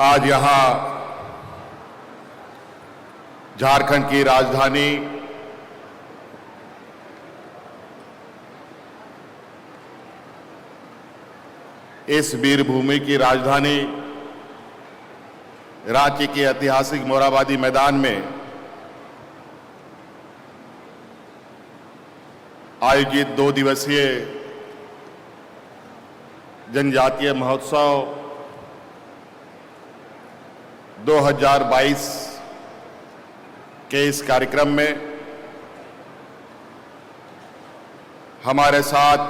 आज यहां झारखंड की राजधानी इस वीर भूमि की राजधानी रांची के ऐतिहासिक मोरहाबादी मैदान में आयोजित 2 दिवसीय जनजातीय महोत्सव 2022 के इस कार्यक्रम में हमारे साथ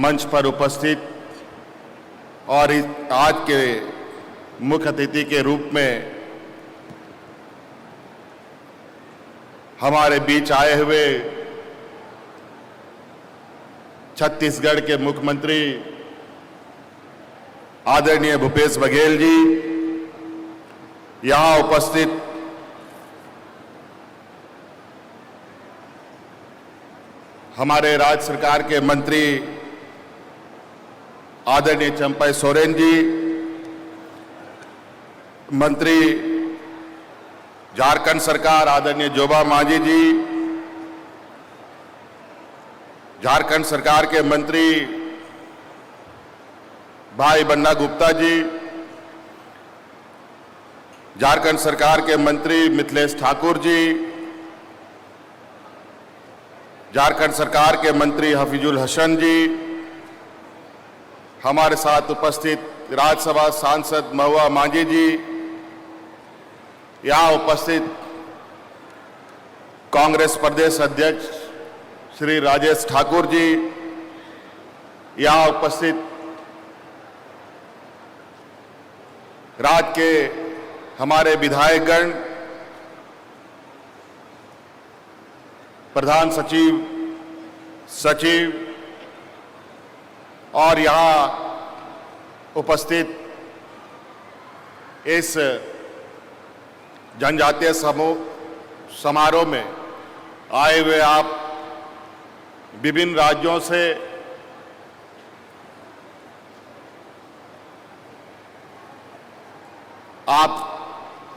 मंच पर उपस्थित और आज के मुख्य अतिथि के रूप में हमारे बीच आए हुए छत्तीसगढ़ के मुख्यमंत्री आदरणीय भूपेश बघेल जी, यहां उपस्थित हमारे राज्य सरकार के मंत्री आदरणीय चंपई सोरेन जी, मंत्री झारखंड सरकार आदरणीय जोबा मांझी जी, झारखंड सरकार के मंत्री भाई बन्ना गुप्ता जी, झारखंड सरकार के मंत्री मिथिलेश ठाकुर जी, झारखंड सरकार के मंत्री हफीजुल हसन जी, हमारे साथ उपस्थित राज्यसभा सांसद महुआ मांझी जी, यहां उपस्थित कांग्रेस प्रदेश अध्यक्ष श्री राजेश ठाकुर जी, यहां उपस्थित राज्य के हमारे विधायकगण, प्रधान सचिव, सचिव और यहां उपस्थित इस जनजातीय समारोह में आए हुए आप विभिन्न राज्यों से आप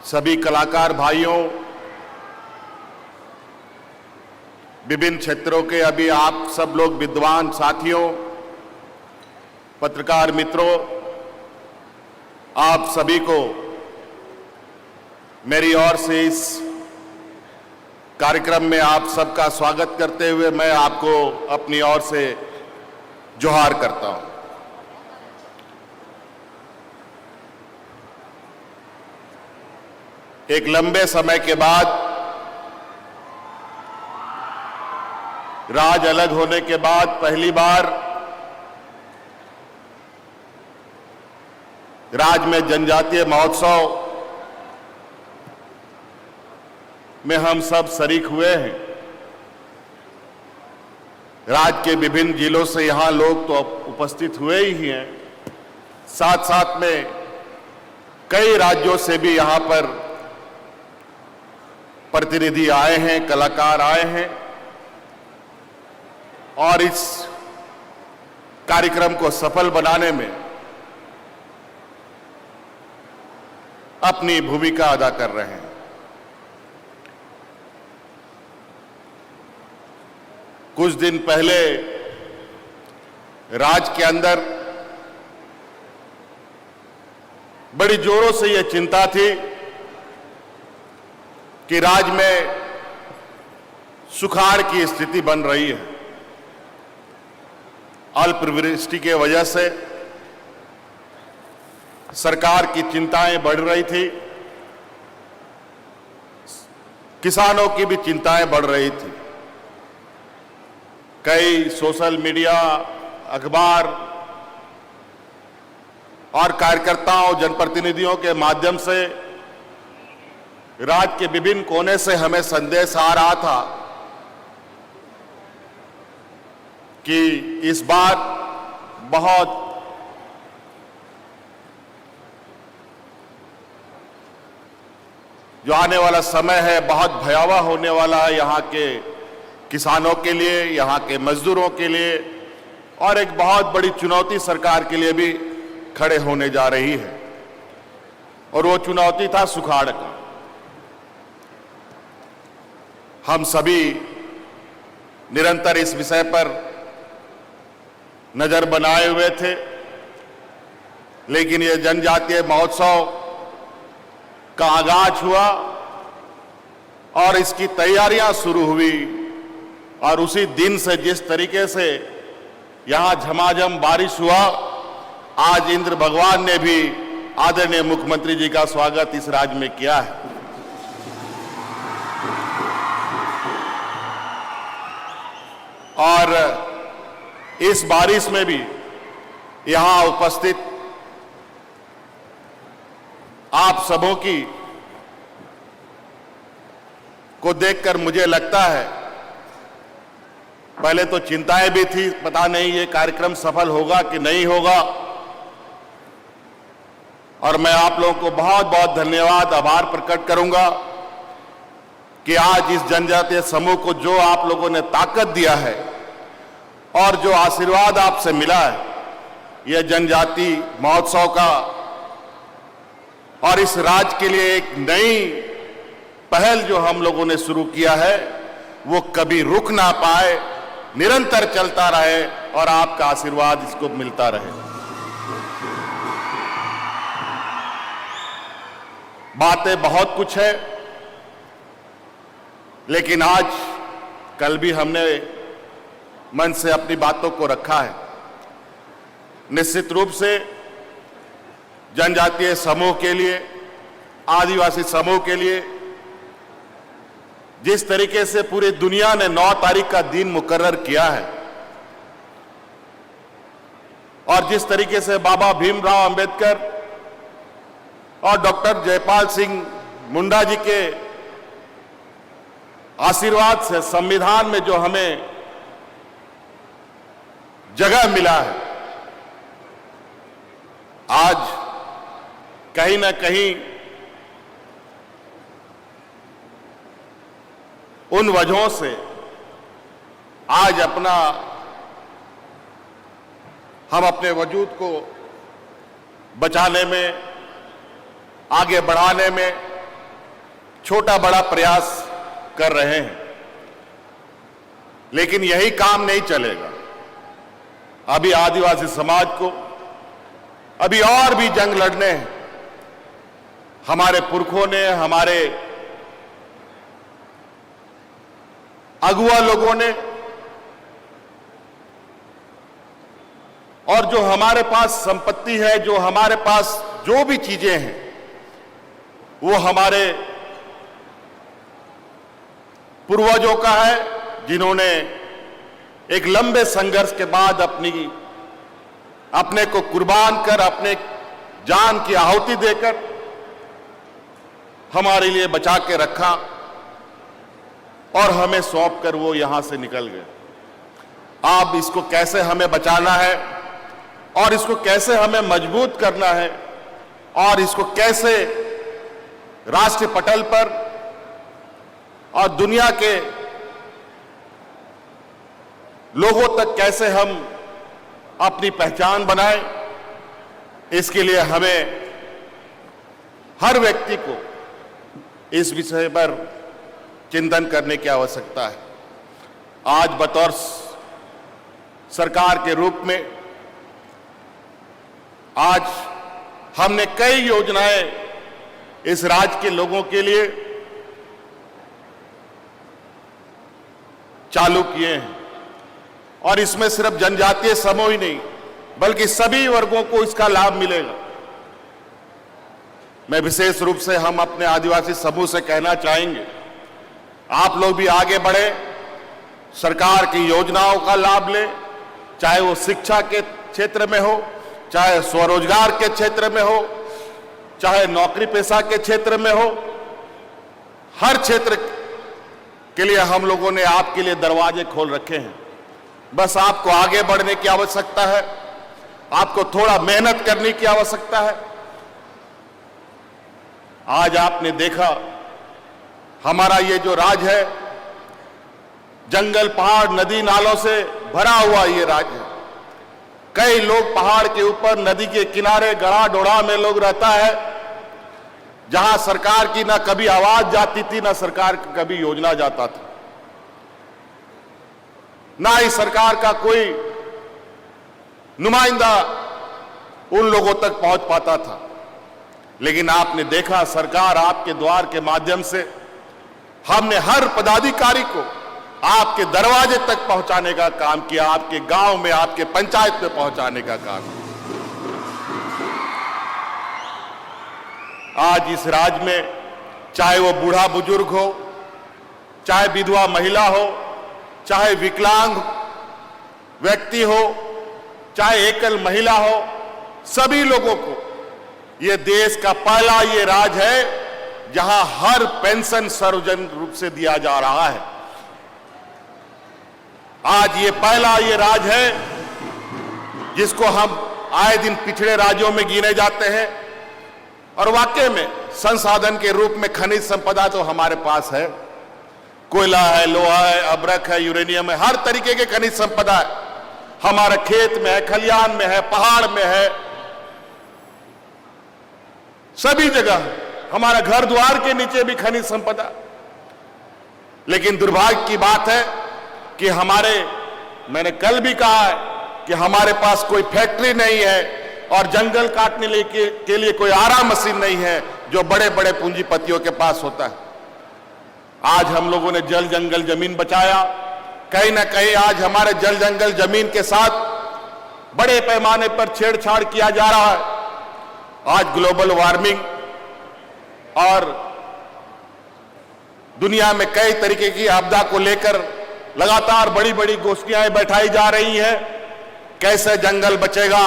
सभी कलाकार भाइयों, विभिन्न क्षेत्रों के अभी आप सब लोग विद्वान साथियों, पत्रकार मित्रों, आप सभी को मेरी ओर से इस कार्यक्रम में आप सबका स्वागत करते हुए मैं आपको अपनी ओर से जोहार करता हूं। एक लंबे समय के बाद, राज्य अलग होने के बाद पहली बार राज्य में जनजातीय महोत्सव में हम सब शरीक हुए हैं। राज्य के विभिन्न जिलों से यहां लोग तो उपस्थित हुए ही हैं, साथ साथ में कई राज्यों से भी यहां पर प्रतिनिधि आए हैं, कलाकार आए हैं और इस कार्यक्रम को सफल बनाने में अपनी भूमिका अदा कर रहे हैं। कुछ दिन पहले राज्य के अंदर बड़ी जोरों से यह चिंता थी कि राज्य में सुखाड़ की स्थिति बन रही है। अल्पवृष्टि के वजह से सरकार की चिंताएं बढ़ रही थी, किसानों की भी चिंताएं बढ़ रही थी। कई सोशल मीडिया, अखबार और कार्यकर्ताओं, जनप्रतिनिधियों के माध्यम से राज्य के विभिन्न कोने से हमें संदेश आ रहा था कि इस बार बहुत जो आने वाला समय है बहुत भयावह होने वाला है यहाँ के किसानों के लिए, यहाँ के मजदूरों के लिए और एक बहुत बड़ी चुनौती सरकार के लिए भी खड़े होने जा रही है और वो चुनौती था सुखाड़ का। हम सभी निरंतर इस विषय पर नजर बनाए हुए थे, लेकिन ये जनजातीय महोत्सव का आगाज हुआ और इसकी तैयारियां शुरू हुई और उसी दिन से जिस तरीके से यहां झमाझम बारिश हुआ, आज इंद्र भगवान ने भी आदरणीय मुख्यमंत्री जी का स्वागत इस राज्य में किया है। और इस बारिश में भी यहां उपस्थित आप सबों की को देखकर मुझे लगता है, पहले तो चिंताएं भी थी, पता नहीं ये कार्यक्रम सफल होगा कि नहीं होगा, और मैं आप लोगों को बहुत बहुत धन्यवाद आभार प्रकट करूंगा कि आज इस जनजातीय समूह को जो आप लोगों ने ताकत दिया है और जो आशीर्वाद आपसे मिला है, यह जनजाति महोत्सव का और इस राज्य के लिए एक नई पहल जो हम लोगों ने शुरू किया है, वो कभी रुक ना पाए, निरंतर चलता रहे और आपका आशीर्वाद इसको मिलता रहे। बातें बहुत कुछ है, लेकिन आज कल भी हमने मन से अपनी बातों को रखा है। निश्चित रूप से जनजातीय समूह के लिए, आदिवासी समूह के लिए जिस तरीके से पूरी दुनिया ने 9 तारीख का दिन मुकर्रर किया है और जिस तरीके से बाबा भीमराव अंबेडकर और डॉक्टर जयपाल सिंह मुंडा जी के आशीर्वाद से संविधान में जो हमें जगह मिला है, आज कहीं ना कहीं उन वजहों से आज हम अपने वजूद को बचाने में, आगे बढ़ाने में छोटा बड़ा प्रयास कर रहे हैं, लेकिन यही काम नहीं चलेगा। अभी आदिवासी समाज को अभी और भी जंग लड़ने हैं। हमारे पुरखों ने, हमारे अगुआ लोगों ने, और जो हमारे पास संपत्ति है, जो हमारे पास जो भी चीजें हैं, वो हमारे पूर्वजों का है, जिन्होंने एक लंबे संघर्ष के बाद अपने को कुर्बान कर, अपने जान की आहुति देकर हमारे लिए बचा के रखा और हमें सौंप कर वो यहां से निकल गए। अब इसको कैसे हमें बचाना है और इसको कैसे हमें मजबूत करना है और इसको कैसे राष्ट्रीय पटल पर और दुनिया के लोगों तक कैसे हम अपनी पहचान बनाएं, इसके लिए हमें हर व्यक्ति को इस विषय पर चिंतन करने की आवश्यकता है। आज बतौर सरकार के रूप में आज हमने कई योजनाएं इस राज्य के लोगों के लिए चालू किए हैं और इसमें सिर्फ जनजातीय समूह ही नहीं बल्कि सभी वर्गों को इसका लाभ मिलेगा। मैं विशेष रूप से हम अपने आदिवासी समूह से कहना चाहेंगे, आप लोग भी आगे बढ़े, सरकार की योजनाओं का लाभ लें, चाहे वो शिक्षा के क्षेत्र में हो, चाहे स्वरोजगार के क्षेत्र में हो, चाहे नौकरी पेशा के क्षेत्र में हो। हर क्षेत्र के लिए हम लोगों ने आपके लिए दरवाजे खोल रखे हैं। बस आपको आगे बढ़ने की आवश्यकता है, आपको थोड़ा मेहनत करने की आवश्यकता है। आज आपने देखा हमारा ये जो राज्य है, जंगल, पहाड़, नदी, नालों से भरा हुआ ये राज्य है। कई लोग पहाड़ के ऊपर, नदी के किनारे, गड़ा डोड़ा में लोग रहता है, जहां सरकार की ना कभी आवाज जाती थी, ना सरकार की कभी योजना जाता था, ना ही सरकार का कोई नुमाइंदा उन लोगों तक पहुंच पाता था। लेकिन आपने देखा, सरकार आपके द्वार के माध्यम से हमने हर पदाधिकारी को आपके दरवाजे तक पहुंचाने का काम किया, आपके गांव में, आपके पंचायत में पहुंचाने का काम किया। आज इस राज्य में चाहे वो बूढ़ा बुजुर्ग हो, चाहे विधवा महिला हो, चाहे विकलांग व्यक्ति हो, चाहे एकल महिला हो, सभी लोगों को ये देश का पहला ये राज्य है जहां हर पेंशन सार्वजनिक रूप से दिया जा रहा है। आज ये पहला ये राज्य है जिसको हम आए दिन पिछड़े राज्यों में गिने जाते हैं, और वाकई में संसाधन के रूप में खनिज संपदा तो हमारे पास है, कोयला है, लोहा है, अभ्रक है, यूरेनियम है, हर तरीके के खनिज संपदा है हमारे खेत में है, खलियान में है, पहाड़ में है, सभी जगह है। हमारा घर द्वार के नीचे भी खनिज संपदा। लेकिन दुर्भाग्य की बात है कि मैंने कल भी कहा है कि हमारे पास कोई फैक्ट्री नहीं है और जंगल काटने के लिए कोई आराम मशीन नहीं है जो बड़े बड़े पूंजीपतियों के पास होता है। आज हम लोगों ने जल जंगल जमीन बचाया, कहीं ना कहीं आज हमारे जल जंगल जमीन के साथ बड़े पैमाने पर छेड़छाड़ किया जा रहा है। आज ग्लोबल वार्मिंग और दुनिया में कई तरीके की आपदा को लेकर लगातार बड़ी बड़ी गोष्ठियां बैठाई जा रही हैं। कैसे जंगल बचेगा,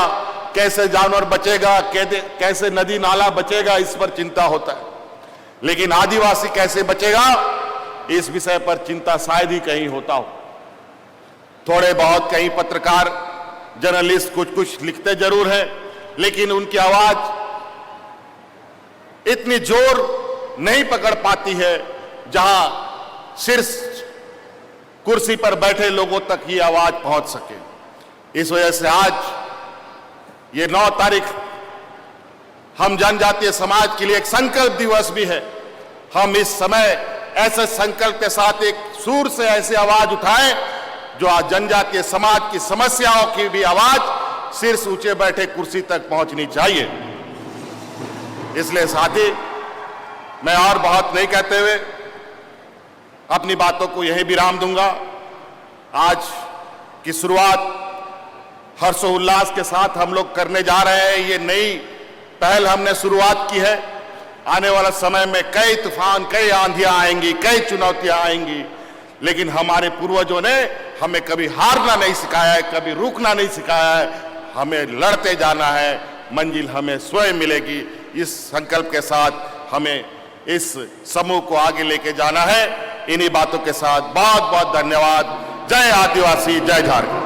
कैसे जानवर बचेगा, कैसे नदी नाला बचेगा, इस पर चिंता होता है। लेकिन आदिवासी कैसे बचेगा, इस विषय पर चिंता शायद ही कहीं होता हो। थोड़े बहुत कहीं पत्रकार, जर्नलिस्ट कुछ कुछ लिखते जरूर हैं, लेकिन उनकी आवाज इतनी जोर नहीं पकड़ पाती है जहां शीर्ष कुर्सी पर बैठे लोगों तक ये आवाज पहुंच सके। इस वजह से आज ये 9 तारीख हम जनजातीय समाज के लिए एक संकल्प दिवस भी है। हम इस समय ऐसे संकल्प के साथ एक सुर से ऐसे आवाज उठाएं जो आज जनजातीय समाज की समस्याओं की भी आवाज शीर्ष ऊंचे बैठे कुर्सी तक पहुंचनी चाहिए। इसलिए साथी, मैं और बहुत नहीं कहते हुए अपनी बातों को यही विराम दूंगा। आज की शुरुआत हर्षोल्लास के साथ हम लोग करने जा रहे हैं। ये नई पहल हमने शुरुआत की है। आने वाला समय में कई तूफान, कई आंधियां आएंगी, कई चुनौतियां आएंगी, लेकिन हमारे पूर्वजों ने हमें कभी हारना नहीं सिखाया है, कभी रुकना नहीं सिखाया है। हमें लड़ते जाना है, मंजिल हमें स्वयं मिलेगी। इस संकल्प के साथ हमें इस समूह को आगे लेके जाना है। इन्हीं बातों के साथ बहुत बहुत धन्यवाद। जय आदिवासी, जय झारखंड।